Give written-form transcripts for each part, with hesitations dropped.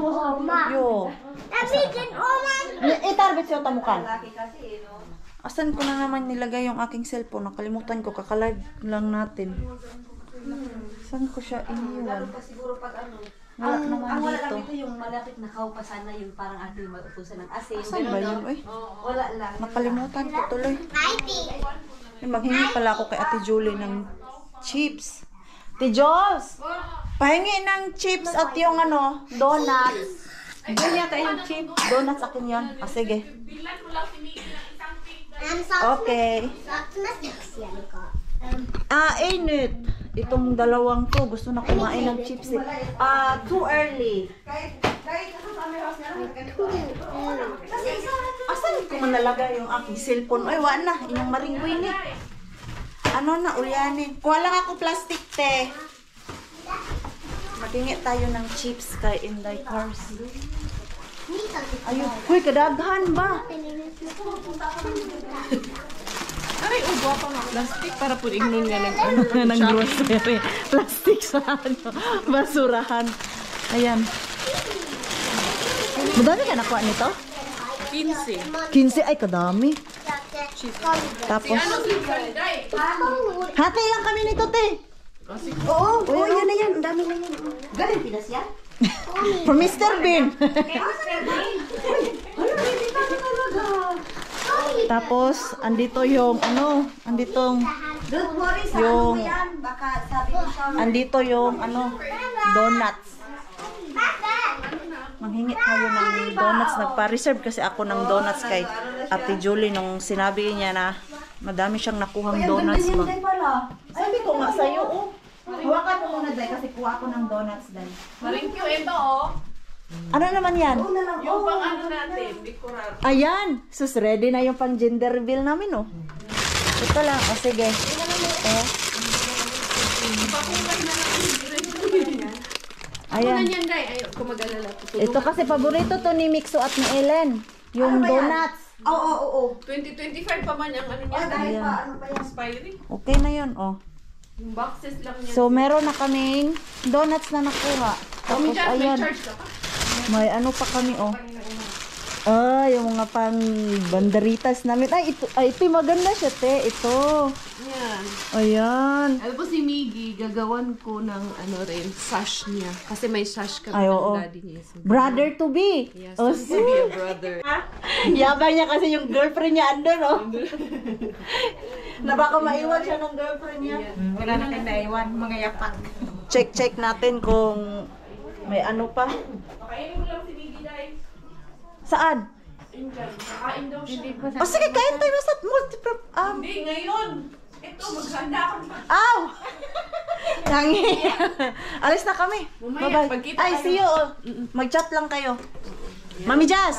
Yo. Itarbit siya tamukan. Asan ko na naman nilagay yung aking cellphone? Nakalimutan ko, kakalive lang natin. Saan ko siya iniwan? Siguro pag ano, Wala naman ang wala dito. lang dito yung malapit na kaupa sana yung parang ating matutusan ng asin. Saan ba yun? Uy, Wala lang. nakalimutan ko tuloy. Maghingi pala ako kay Ate Julie ng chips. Ate Jos! Pahingi ng chips at yung ano, donuts. Ganyan yata yung chips. Donuts akin yan. Ah, sige. Okay. Init. Itong dalawang to, gusto na kumain ng chips eh. Too early. Asan ko manalagay yung aking cellphone? Ay, wala na. Inyong maringwin eh. Ano na, ulyanin. Kuha lang ako plastic, te. Maghingi tayo ng chips kay Inday Cars. Ayun. Huy, kadaghan ba? Aray, ubo pa nga plastic para po ignon nga ng grocery. Plastic sa ano, basurahan. Ayan. Madami ka nakuha nito? 15. 15 ay kadami. Tapos, hati lang kami nito, te. Oo, yan na yan. Ang dami na yan. Galing Pinas yan? From Mr. Bean. Tapos, andito yung, ano, anditong, Don't worry, sa Yung- ano yan? Baka sabi ni Sean. andito yung, ano, donuts. Manghingi tayo ng donuts. Nagpa-reserve kasi ako ng donuts kay Ate Julie nung sinabi niya na madami siyang nakuhang donuts mo. Sabi ko nga sa'yo, oh. Hawakan mo muna, Day, kasi kuha ko ng donuts, Day. Maringkyo ito, oh. Ano naman yan? Yung pang ano natin, decorar. Ayan! Sus, ready na yung pang gender reveal namin, oh. Ito lang, o sige. Ayan. Yan, Day. Ayaw ko mag-alala. Ito kasi paborito to ni Mixo at ni Ellen. Yung donuts. Oo. 2025 pa man yung ano niya. Dahil Ayan. pa, ano pa yan? Expiry. Okay na yun, oh. Yung boxes lang niya. So, meron na kaming donuts na nakuha. Tapos, May ayan. charge ka pa. May ano pa kami, oh. Yung mga pang banderitas namin. Ito maganda siya, te. Ito. Yan. Ayan. Alam po si Miggy, gagawan ko ng ano rin, sash niya. Kasi may sash kami Ay, ng oo. daddy niya. So, Brother to be. yes, Oh, soon to be a brother. Yabang niya kasi yung girlfriend niya andun, oh. Na baka maiwan siya ng girlfriend niya. Wala na kayo naiwan, mga yapak. Check natin kung may ano pa. Pakainin mo lang si Miggy, Day. Saan? Indian. Kakain daw siya. O sige, kain tayo sa multiple. Hindi, ngayon. Ito, maghanda ako na. Aw! Tangi. Alis na kami. Mamaya, Bye-bye. pagkita Ay, tayo. see you. Oh. Mag-chat lang kayo. Mami Jazz.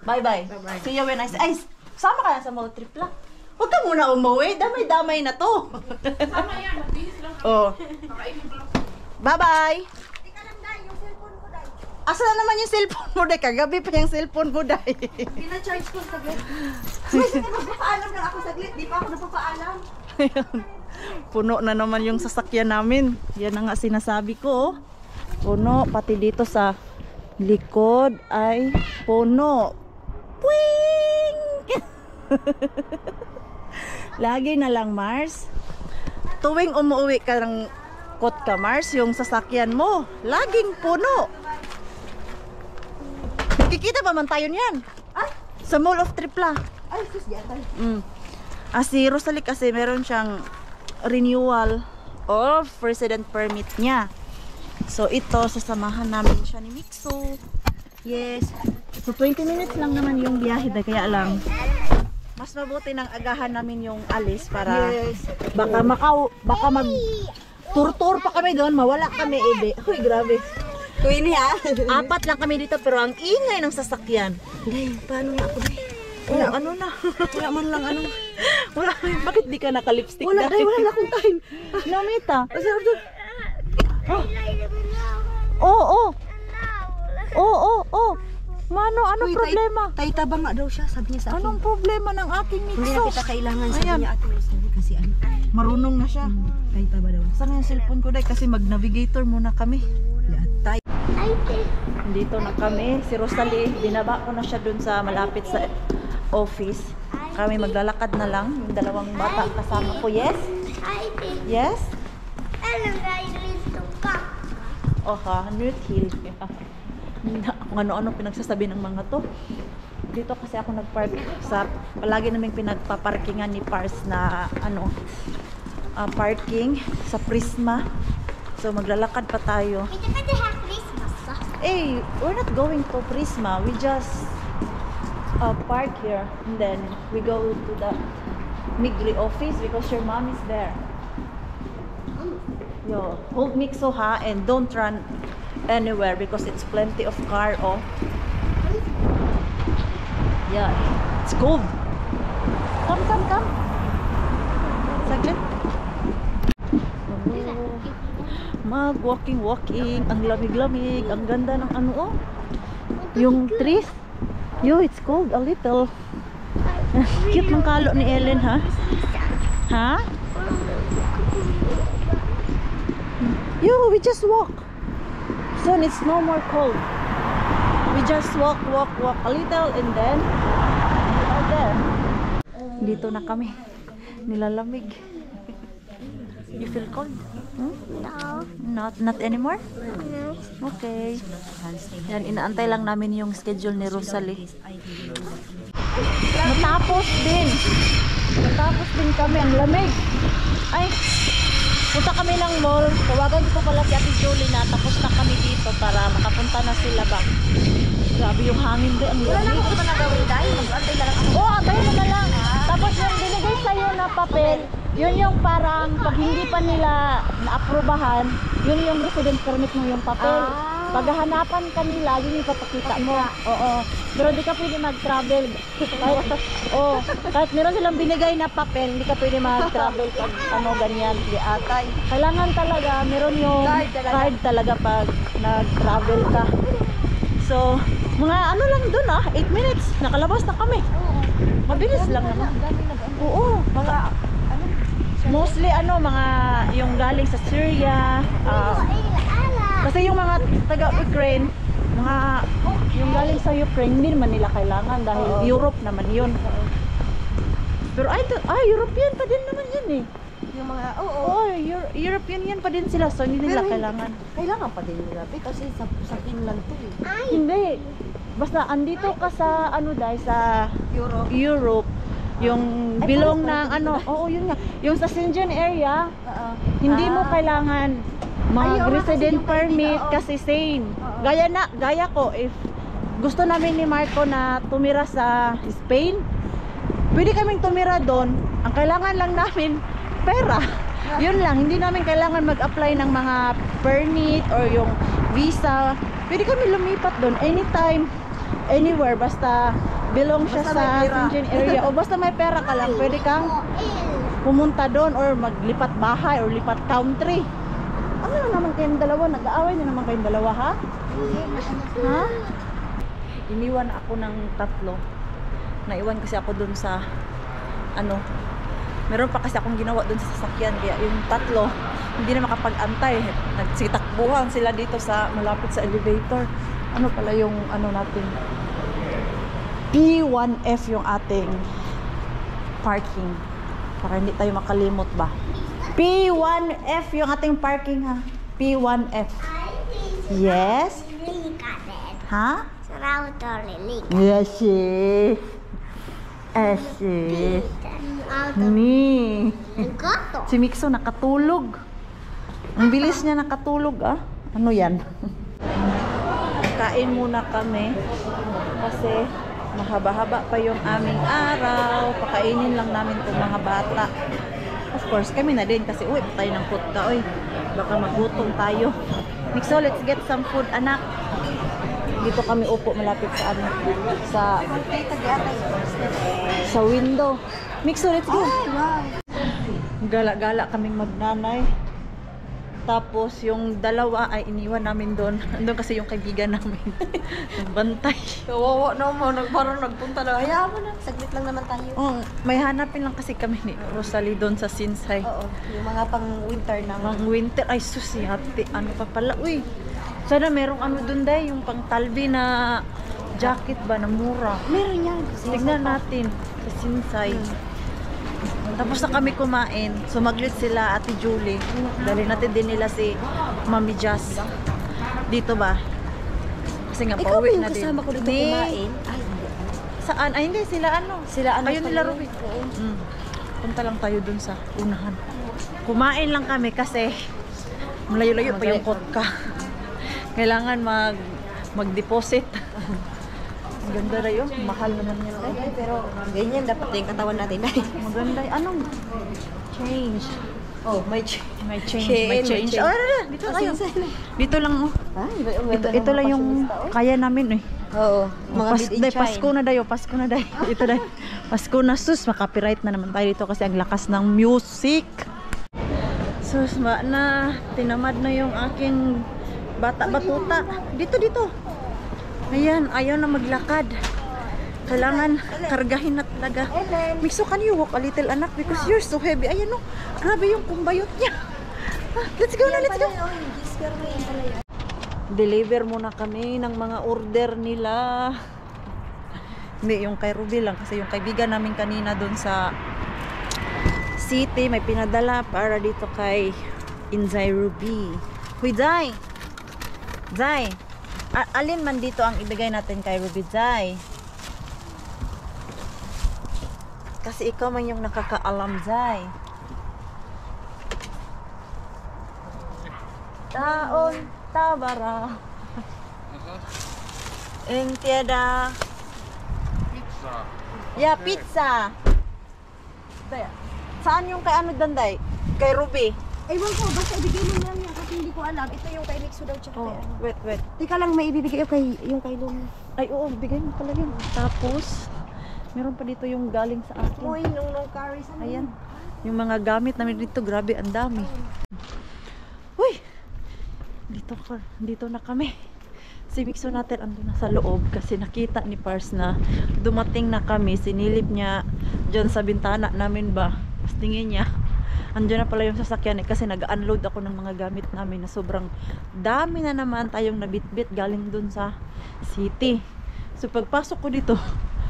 Bye-bye. See you when I say. Ay, sama ka na sa mall trip lang. Huwag ka muna umuwi. Damay-damay na to. Sama yan, magbihis lang. Oh. Kakainin mo lang. Bye-bye. Asa na naman yung cellphone mo, Day? Kagabi pa yung cellphone mo, Day. Pina-charge ko saglit. Sige, magpapaalam lang ako saglit. Di pa ako napapaalam. Ayan. Puno na naman yung sasakyan namin. Yan ang nga sinasabi ko. Oh. Puno. Pati dito sa likod ay puno. Puwing! Lagi na lang, Mars. Tuwing umuwi ka ng Kotka, Mars, yung sasakyan mo, laging puno. Nakikita ba man tayo niyan? Ay! Sa Mall of Tripla. Ay, sus, di atay. Si Rosalie kasi meron siyang renewal of resident permit niya. So ito, sasamahan namin siya ni Mixo. Yes. So 20 minutes lang naman yung biyahe, kaya lang mas mabuti nang agahan namin yung alis para baka mag tur-tur pa kami doon, mawala kami ebe. Uy, grabe. Queenie, ha? 4 lang kami dito pero ang ingay ng sasakyan. Day, paano na ako, Day? Oh, ano na? Wala man lang ano. Wala, bakit di ka naka-lipstick? Wala na akong time. Namita. Oo. Mano, anong problema? Tayta ba nga daw siya, sabi niya sa akin. Anong problema ng aking Hindi na Mixo? kita kailangan, sabi Ayan. niya ate Rosalie. Kasi ano, Marunong na siya. tayta ba daw? Saan yung cellphone ko, Day? Kasi mag-navigator muna kami. Tay. I think Dito na kami. Si Rosalie, binaba ko na siya dun sa malapit sa office. Kami maglalakad na lang. Yung dalawang bata kasama ko. Yes? Yes? Oh ha, North Hill. Kung ano-ano pinagsasabi ng mga to. Dito kasi ako nagpark sa palagi naming pinagpaparkingan ni Pars na parking sa Prisma. So maglalakad pa tayo. Hey, we're not going to Prisma. We just park here and then we go to the Migli office because your mom is there. Yo, hold Mixo ha and don't run anywhere because it's plenty of car. Oh. Yeah, it's cold. Come. Saglit. Mag-walking. Ang lamig-lamig. Ang ganda ng yung trees. Yo, it's cold a little. Cute ng kalo ni Ellen, ha? Ha? Yo, we just walk. Soon it's no more cold. We just walk a little and then we are there. Dito na kami. Nilalamig. You feel cold? No. Not anymore? No. Okay. Yan, inaantay lang namin yung schedule ni Rosalie. Natapos din kami. Ang lamig. Ay, punta kami ng mall. Tawagan ko pala si Ate Julie na tapos na kami dito para makapunta na sila ba. Grabe yung hangin doon. Ang lamig. Wala na ako pa nagawin dahil mag-antay na lang ako. Oo, antay mo na lang. Tapos yung binigay sa'yo na papel, yun yung parang pag hindi pa nila naaprubahan, yun yung resident permit mo yung papel. Pag hahanapan ka nila, yun yung papakita mo. Oo. Pero di ka pwede mag-travel. Kahit meron silang binigay na papel, hindi ka pwede mag-travel pag ganyan. Di atay. Kailangan talaga, meron yung card talaga pag nag-travel ka. So, mga lang dun 8 minutes. Nakalabas na kami. Mabilis lang naman. Oo. Mga mostly mga yung galing sa Syria. Kasi yung mga taga-Ukraine, yung galing sa Ukraine, hindi naman nila kailangan dahil Europe naman yun. Pero European pa din naman yun eh. Yung mga, European yan pa din sila, so hindi nila kailangan. Kailangan pa din nila, kasi sa Finland to eh. Hindi. Basta andito ka sa dahil sa Europe, yung bilong ng yun nga. Yung sa Schengen area, hindi mo kailangan mag-resident permit kasi same. Gaya ko, if gusto namin ni Marco na tumira sa Spain, pwede kaming tumira doon. Ang kailangan lang namin, pera. Yun lang, hindi namin kailangan mag-apply ng mga permit or yung visa. Pwede kami lumipat doon anytime, anywhere, basta belong siya sa Schengen area. O basta may pera ka lang, pwede kang pumunta doon or maglipat bahay or lipat country. Ano naman kayong dalawa? Nag-aaway na naman kayong dalawa, ha? Ha? Iniwan ako ng 3. Naiwan kasi ako dun sa meron pa kasi akong ginawa dun sa sasakyan, kaya yung 3 hindi na makapag-antay. Nagsitakbuhan sila dito sa malapit sa elevator. Ano pala yung natin? P1F yung ating parking para hindi tayo makalimot ba. P1F yung ating parking, ha? P1F. Yes? Ha? Yes, ni. Si Mixo nakatulog. Ang bilis niya nakatulog, ah. Ano yan? Kain muna kami kasi mahaba-haba pa yung aming araw. Pakainin lang namin itong mga bata. Of course, kami na din kasi uwi tayo ng putka. Baka magutom tayo. Mixo, let's get some food, anak. Dito kami upo malapit sa sa window. Mixo, let's go. Gala-gala kaming magnanay. Tapos yung dalawa ay iniwan namin doon. Doon kasi yung kaibigan namin. Nagbantay. Kawawa naman, parang nagpunta lang. Hayaan mo na, saglit lang naman tayo. May hanapin lang kasi kami ni Rosalie doon sa Sinsay. Oo, yung mga pang winter naman. Pang winter, ay susi, hati. Ano pa pala, uy. Sana merong ano dun day, yung pang Talbi na jacket ba na mura. Meron yan. Tignan natin sa Sinsay. Tapos na kami kumain. Sumaglit sila Ate Julie. Dali natin din nila si Mami Jazz. Dito ba? Kasi nga Ikaw ba pauwi yung na din. kasama ko dito Ni- kumain? Ay, hindi. Saan? Ay hindi, sila ano. Sila ano Ayun nila pala Ruby. yun? Oo. Punta lang tayo dun sa unahan. Kumain lang kami kasi malayo-layo pa yung kotka. Kailangan mag-deposit. Ang ganda na yun. Mahal naman yun. Ay, pero ganyan dapat yung katawan natin. Maganda. Anong change? Oh, may change. May change. Shein, May may change. change. Oh, dito tayo. Dito lang. Oh. Ay, Ito lang yung kaya namin. Eh. Oo, mga made in China. Pasko na dayo. Pasko na dayo. Ito dayo. Pasko na sus. Makapiright na naman tayo dito kasi ang lakas ng music. Sus, na tinamad na yung aking bata-batuta. Dito. Ayan, ayaw na maglakad. Kailangan kargahin na talaga. Mikso, can you walk a little, anak? Because you're so heavy. Ayan no, grabe yung kumbayot niya. Let's go na, let's go. Deliver muna kami ng mga order nila. Hindi, yung kay Ruby lang. Kasi yung kaibigan namin kanina doon sa city, may pinadala para dito kay Inzay Ruby. Huy, Zay! Zay! Alin man dito ang ibigay natin kay Ruby, Zay? Kasi ikaw man yung nakakaalam, Zay. Taon, tabara. Entieda. Pizza. Yeah, pizza. Daya. Saan yung kay ano danday? Kay Ruby. Ewan ko, basta ibigay mo lang yan kasi hindi ko alam. Ito yung kay Nixo daw tsaka Oh, kay ano. wait. Teka lang, may ibibigay yung kay Lumi. Ay, oo, bigay mo pala yun. Tapos, meron pa dito yung galing sa akin. Uy, nung curry sa Ayan. Yung mga gamit namin dito, grabe, ang dami. Uy! Dito na kami. Si Mixo natin ando na sa loob kasi nakita ni Pars na dumating na kami. Sinilip niya dyan sa bintana namin ba. Tapos tingin niya, andyan na pala yung sasakyan kasi nag-unload ako ng mga gamit namin na sobrang dami na naman tayong nabitbit galing dun sa city. So pagpasok ko dito,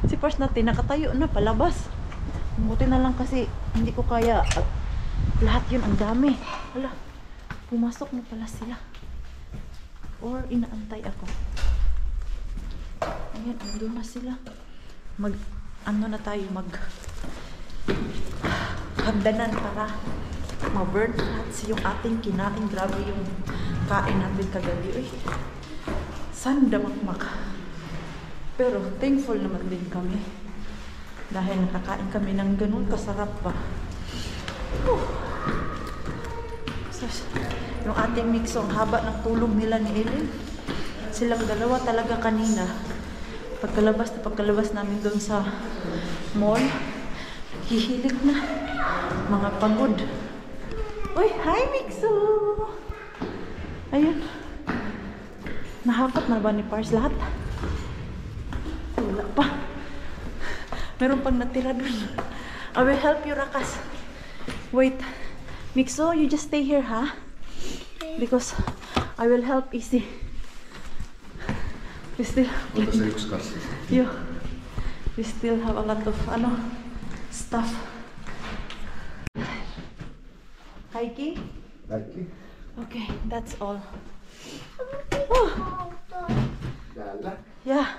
si Pars natin nakatayo na palabas. Buti na lang kasi hindi ko kaya at lahat yun ang dami. Hala, pumasok na pala sila. Or inaantay ako. Ayan, andun na sila. Ano na tayo, hagdanan para ma-burn fats yung ating kinain. Grabe yung kain natin kagabi. Uy, sanda makmak. Pero thankful naman din kami. Dahil nakakain kami ng ganun kasarap pa. Yung ating Mixo, ang haba ng tulog nila ni Ellen. Silang dalawa talaga kanina. Pagkalabas namin doon sa mall, hihilig na. Mga pagod. Uy, hi Mixo! Ayun. Nahakot na ba ni Pars lahat? Wala pa. Meron pang natira doon. I will help you, Rakas. Wait. Mixo, you just stay here, ha? Because I will help Easy. We still we still have a lot of stuff. Kaiki? Okay, that's all. Oh. Yeah.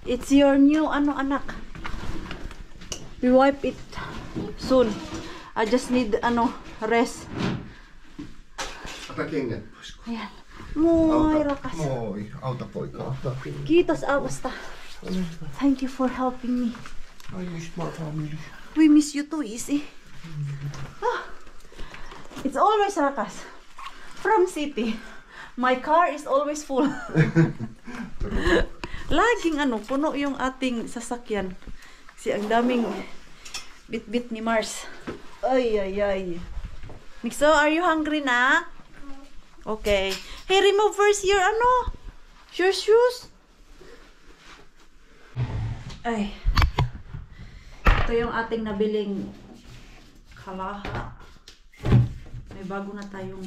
It's your new anak. We wipe it soon. I just need rest. Ayan. Moi, Rakas. Moi, auta poika. Kiitos avusta. Thank you for helping me. I miss my family. We miss you too, Easy. Ah, it's always Rakas. From city. My car is always full. Laging puno yung ating sasakyan. Kasi ang daming bit-bit ni Mars. Ay. Mixo, are you hungry na? Okay. Hey, remove first your your shoes. Ay. Ito yung ating nabiling kalaha. May bago na tayong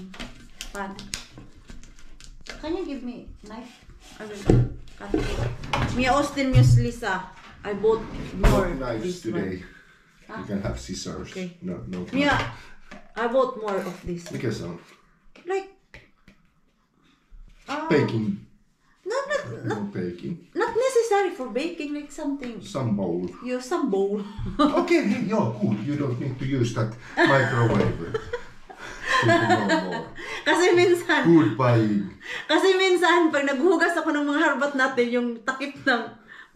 pan. Can you give me knife? I will cut it. Mia Austin Muse Lisa. I bought more. Knives this today. Huh? You can have scissors. Okay. No. Mia, I bought more of this. Mikä se on? Like, Baking. not Baking. not necessary for baking, like something. Some bowl. Use some bowl. Okay, joo, cool. You don't need to use that microwave. No more. Kasi minsan, Good buying. pag naghugas ako ng mga harbat natin, yung takip ng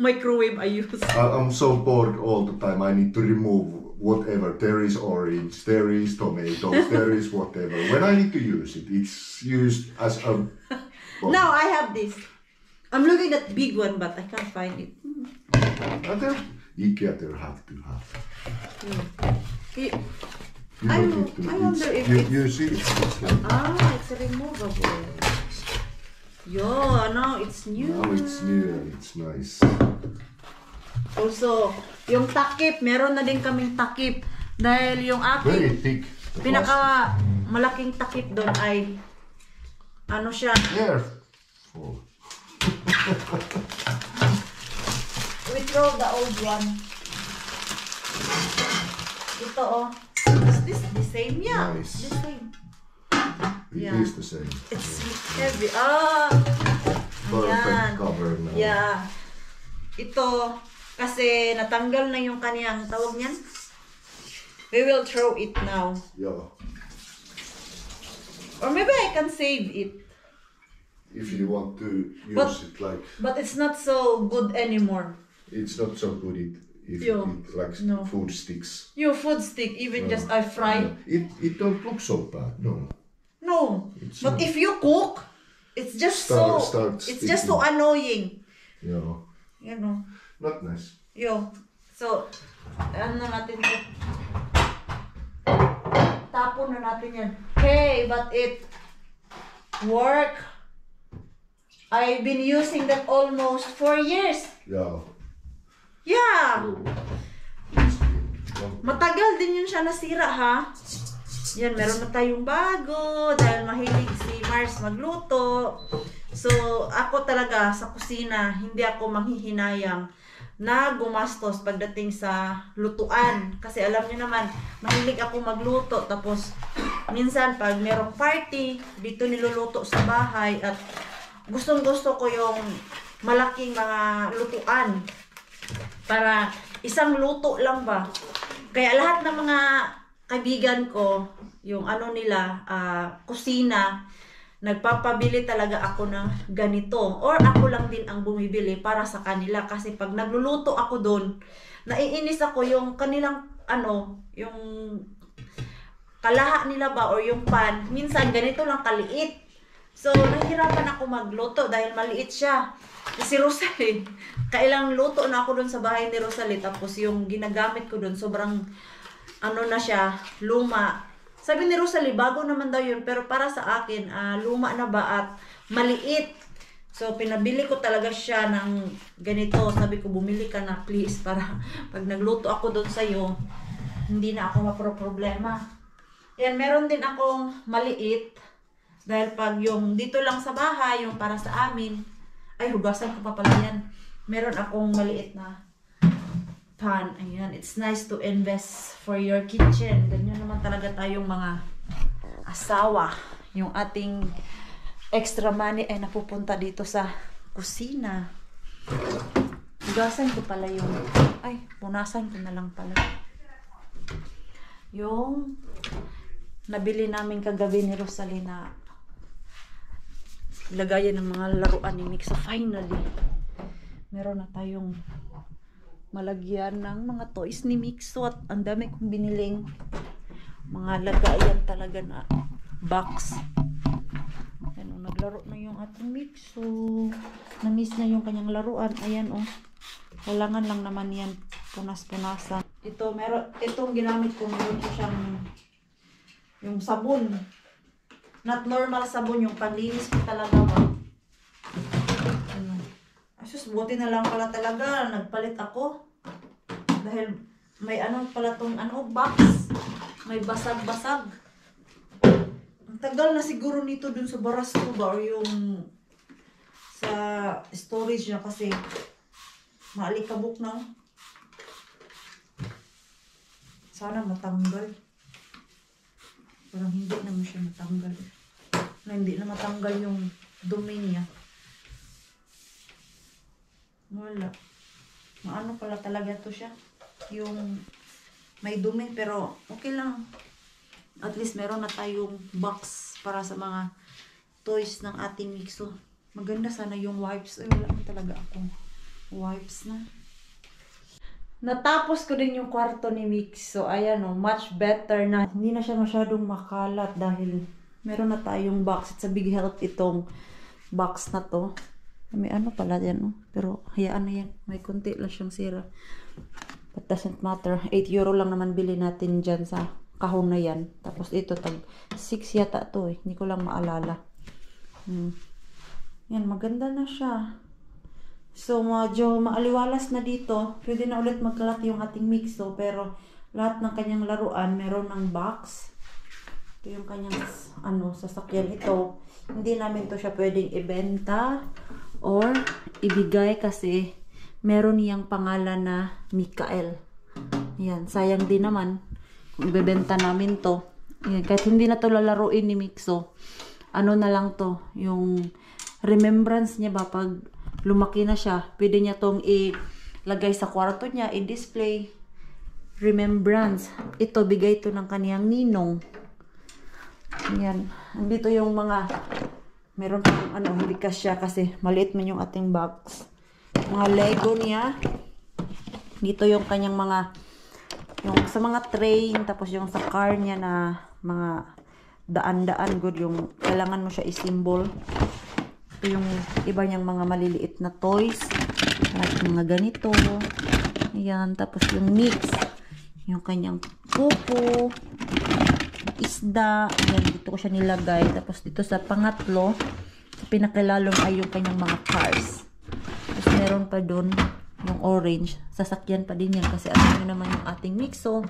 microwave I use. I'm so bored all the time. I need to remove whatever. There is orange, there is tomatoes, there is whatever. When I need to use it, it's used as a... Now I have this. I'm looking at big one, but I can't find it. Other IKEA, there have to have. Y- You I don't need to. I wonder if you, it's... you see, it's like... It's removable. Yo, now it's new. Now it's new and it's nice. Also, yung takip, meron na din kaming takip. Dahil yung Very aking thick. pinaka malaking takip doon ay ano siya? Careful. We throw the old one. Ito oh. Is this the same? Yeah. Nice. The same. It Yeah. is the same. It's heavy. Ah! Perfect Ayan. cover now. Yeah. Ito, kasi natanggal na yung kaniyang tawag niyan. We will throw it now. Yeah. Or maybe I can save it. If you want to use But- it like... But it's not so good anymore. It's not so good if Yo, it like no. food sticks. Your food stick, even No. just I fry. No. It don't look so bad, no. No. It's But not. if you cook, it's just Start it's just so sticking. annoying. Yeah. You know. Not nice. Yo. So, ano natin to? Tapon na natin yan. Hey, but it work. I've been using that almost 4 years. Yeah. Yeah. Oh. Matagal din yun siya nasira, ha? Yan, meron na tayong bago dahil mahilig si Mars magluto. So, ako talaga sa kusina, hindi ako manghihinayang na gumastos pagdating sa lutuan. Kasi alam niyo naman, mahilig ako magluto. Tapos, minsan pag merong party, dito niluluto sa bahay at gustong-gusto ko yung malaking mga lutuan. Para isang luto lang ba. Kaya lahat ng mga kaibigan ko, yung ano nila, kusina, nagpapabili talaga ako ng ganito. Or ako lang din ang bumibili para sa kanila. Kasi pag nagluluto ako doon, naiinis ako yung kanilang, yung kalaha nila ba or yung pan. Minsan ganito lang kaliit. So, nahihirapan ako magluto dahil maliit siya. Si Rosalie, kailang luto na ako doon sa bahay ni Rosalie. Tapos yung ginagamit ko doon, sobrang na siya, luma. Sabi ni Rosalie, bago naman daw yun. Pero para sa akin, luma na ba at maliit. So, pinabili ko talaga siya ng ganito. Sabi ko, bumili ka na please. Para pag nagluto ako doon sa'yo, hindi na ako maproproblema. Yan, meron din akong maliit. Dahil pag yung dito lang sa bahay, yung para sa amin, ay, hugasan ko pa pala yan. Meron akong maliit na pan. Ayan, it's nice to invest for your kitchen. Ganyan naman talaga tayong mga asawa. Yung ating extra money ay napupunta dito sa kusina. Hugasan ko pala yung... Ay, punasan ko na lang pala. Yung nabili namin kagabi ni Rosalina lagayan ng mga laruan ni Mix. So finally, meron na tayong malagyan ng mga toys ni Mixo at ang dami kong biniling mga lagayan talaga na box. Ayan, naglaro na yung ating Mixo. Na-miss na yung kanyang laruan. Ayan Kailangan lang naman yan punas-punasan. Itong ginamit ko, meron ko siyang yung sabon. Not normal sabon, yung panlinis ko talaga ba. Asus, buti na lang pala talaga. Nagpalit ako. Dahil may pala tong box. May basag-basag. Ang tagal na siguro nito dun sa Barasto ba or yung sa storage niya kasi maalikabok na. Sana matanggal. Parang hindi naman siya matanggal. Na hindi na matanggal yung dumi niya. Wala. Maano pala talaga to siya. Yung may dumi pero okay lang. At least meron na tayong box para sa mga toys ng ating Mixo. Maganda sana yung wipes. Ay, wala na talaga akong wipes na. Natapos ko din yung kwarto ni Mixo. Ayan o, much better na. Hindi na siya masyadong makalat dahil meron na tayong box. It's a big help itong box na to. May ano pala yan, oh. Pero hayaan na yan. May konti lang siyang sira. But doesn't matter. 8 euro lang naman bili natin dyan sa kahon na yan. Tapos ito, tag 6 yata to eh. Hindi ko lang maalala. Yan, maganda na siya. So, medyo maaliwalas na dito. Pwede na ulit magkalat yung ating Mixo. Pero lahat ng kanyang laruan, meron ng box. Ito yung kanyang sasakyan. Ito, hindi namin to siya pwedeng ibenta or ibigay kasi meron niyang pangalan na Mikael. Yan, sayang din naman kung ibebenta namin to. Yan, kahit hindi na to lalaruin ni Mixo. Ano na lang to, yung remembrance niya ba pag lumaki na siya, pwede niya tong ilagay sa kwarto niya, i-display. Remembrance. Ito, bigay to ng kaniyang ninong. Yan. Andito yung mga meron pang hindi kasya kasi maliit man yung ating box. Mga Lego niya. Dito yung kanyang mga yung sa mga train, tapos yung sa car niya na mga daan-daan good yung kailangan mo siya i-symbol. Ito yung iba niyang mga maliliit na toys. At mga ganito. Ayan. Tapos yung mix. Yung kanyang pupo. Isda. Ayan, dito ko siya nilagay. Tapos dito sa pangatlo, sa pinakilalong ay yung kanyang mga cars. Tapos meron pa dun yung orange. Sasakyan pa din yan kasi alam nyo naman yung ating Mixo.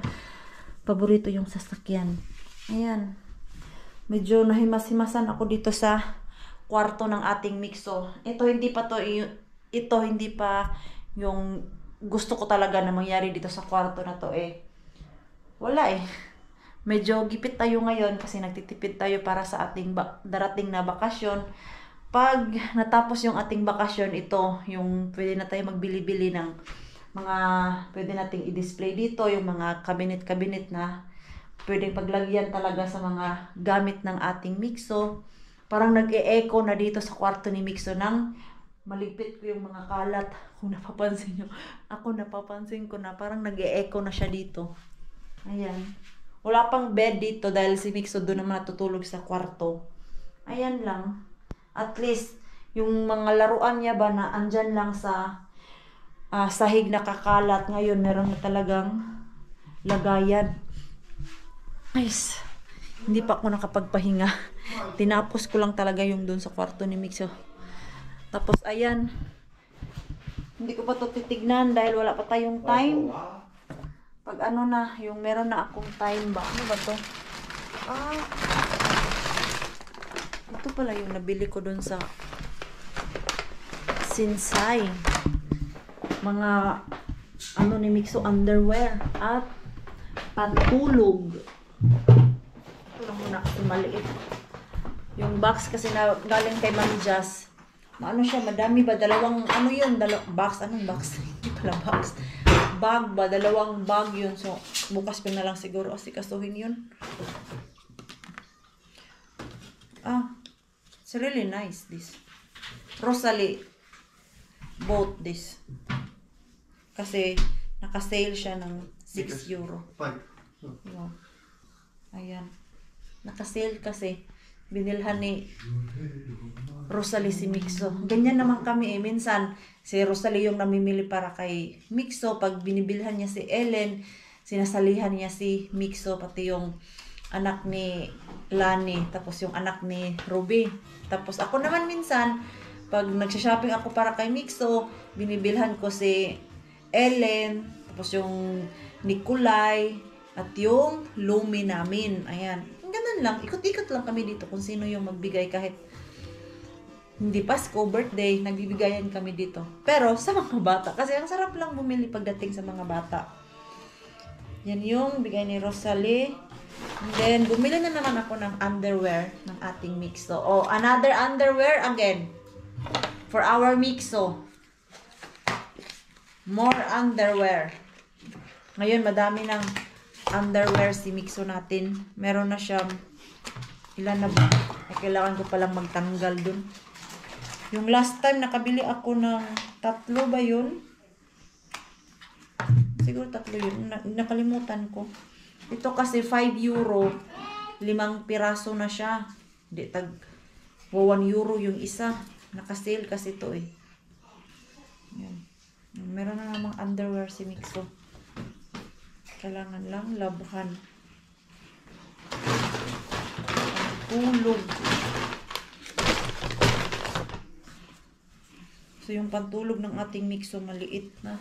Paborito yung sasakyan. Ayan. Medyo nahimas-himasan ako dito sa kwarto ng ating Mixo. Ito hindi pa yung gusto ko talaga na mangyari dito sa kwarto na to eh. Wala eh. Medyo gipit tayo ngayon kasi nagtitipid tayo para sa ating darating na bakasyon. Pag natapos yung ating bakasyon, ito yung pwede na tayo magbili-bili ng mga pwede nating i-display dito, yung mga cabinet-cabinet na pwedeng paglagyan talaga sa mga gamit ng ating Mixo. Parang nag-e-echo na dito sa kwarto ni Mixo nang maligpit ko yung mga kalat. Kung napapansin nyo, napapansin ko na parang nag-e-echo na siya dito. Ayan. Wala pang bed dito dahil si Mixo doon naman natutulog sa kwarto. Ayan lang. At least, yung mga laruan niya ba na andyan lang sa sahig na kakalat. Ngayon, meron na talagang lagayan. Nice. Hindi pa ako nakapagpahinga. Tinapos ko lang talaga yung doon sa kwarto ni Mixo. Tapos, ayan. Hindi ko pa ito titignan dahil wala pa tayong time. Pag yung meron na akong time ba? Ano ba to? Ito pala yung nabili ko dun sa Sinsay. Mga ni Mixo underwear at pantulog. Ito lang muna kasi maliit. Yung box kasi na galing kay Ma'am Jazz. Siya, madami ba? Dalawang box? Anong box? Hindi pala box. Bag ba? Dalawang bag yun. So, bukas ko na lang siguro asikasuhin yun. It's really nice, this. Rosalie bought this. Kasi, naka-sale siya ng 6 euro. Wow. Ayan. Naka-sale kasi. Binilhan ni Rosalie si Mixo. Ganyan naman kami eh. Minsan, si Rosalie yung namimili para kay Mixo. Pag binibilhan niya si Ellen, sinasalihan niya si Mixo. Pati yung anak ni Lani. Tapos yung anak ni Ruby. Tapos ako naman minsan, pag nagsha-shopping ako para kay Mixo, binibilhan ko si Ellen. Tapos yung Nikolay. At yung Lumi namin. Ayan. Ganun lang, ikot-ikot lang kami dito kung sino yung magbigay kahit hindi Pasko, birthday, nagbibigayan kami dito. Pero sa mga bata, kasi ang sarap lang bumili pagdating sa mga bata. Yan yung bigay ni Rosalie. And then, bumili na naman ako ng underwear ng ating Mixo. Oh, another underwear again. For our Mixo. More underwear. Ngayon, madami ng underwear si Mixo natin. Meron na siyang ilan na ba? Kailangan ko palang magtanggal dun. Yung last time, nakabili ako ng 3 ba yun? Siguro 3 yun. Nakalimutan ko. Ito kasi 5 euro. 5 piraso na siya. Hindi, 1 euro yung isa. Nakasale kasi ito eh. Yan. Meron na namang underwear si Mixo. Kailangan lang labhan. Tulog. So, yung pantulog ng ating Mixo, maliit na.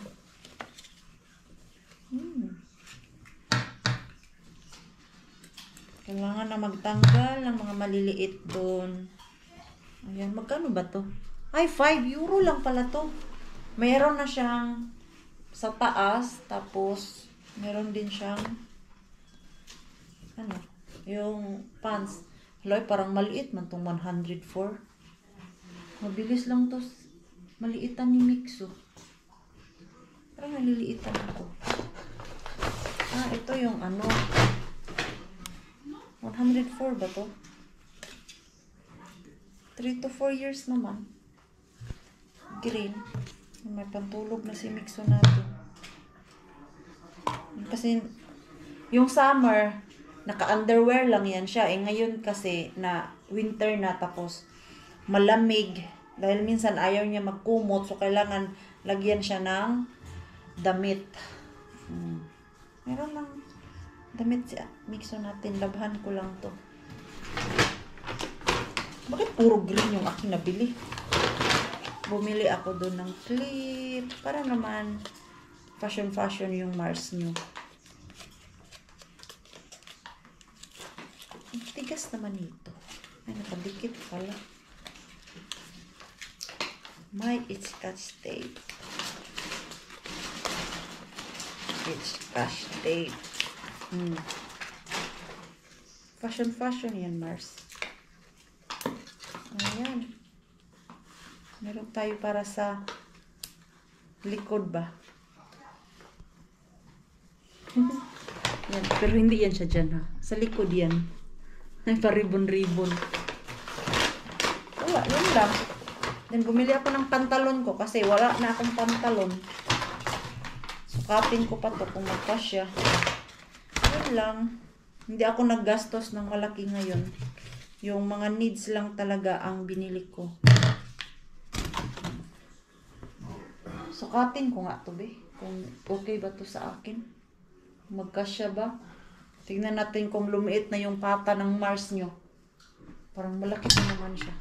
Kailangan na magtanggal ng mga maliliit doon. Ayan, magkano ba to? Ay, 5 euro lang pala to. Mayroon na siyang sa taas, tapos meron din siyang ano, yung pants. Hello, parang maliit man tong 104. Mabilis lang to. Maliitan ni Mixo. Parang naliliitan ako. Ah, ito yung ano. 104 ba to? 3 to 4 years naman. Green. May pantulog na si Mixo natin. Kasi yung summer, naka-underwear lang yan siya. Eh ngayon kasi na winter na, tapos malamig. Dahil minsan ayaw niya magkumot, so kailangan lagyan siya ng damit. Meron lang damit si Mixo natin. Labhan ko lang to. Bakit puro green yung aking nabili? Bumili ako doon ng clip. Para naman fashion yung Mars nyo. Tigas naman ito. Ay, nakadikit pala. It's Scotch tape. It's Scotch tape. Fashion yan, Mars. Ayan. Meron tayo para sa likod ba? Yan. Pero hindi yan siya dyan, ha? Sa likod yan. Ay, paribon-ribon. Wala, yun lang. Then, bumili ako ng pantalon ko kasi wala na akong pantalon. Sukatin ko pa to kung magkasya. Yun lang. Hindi ako naggastos ng malaki ngayon. Yung mga needs lang talaga ang binili ko. Sukatin ko nga to, be. Kung okay ba to sa akin. Magkasya ba? Tingnan natin kung lumiit na yung pata ng Mars nyo. Parang malaki na naman siya.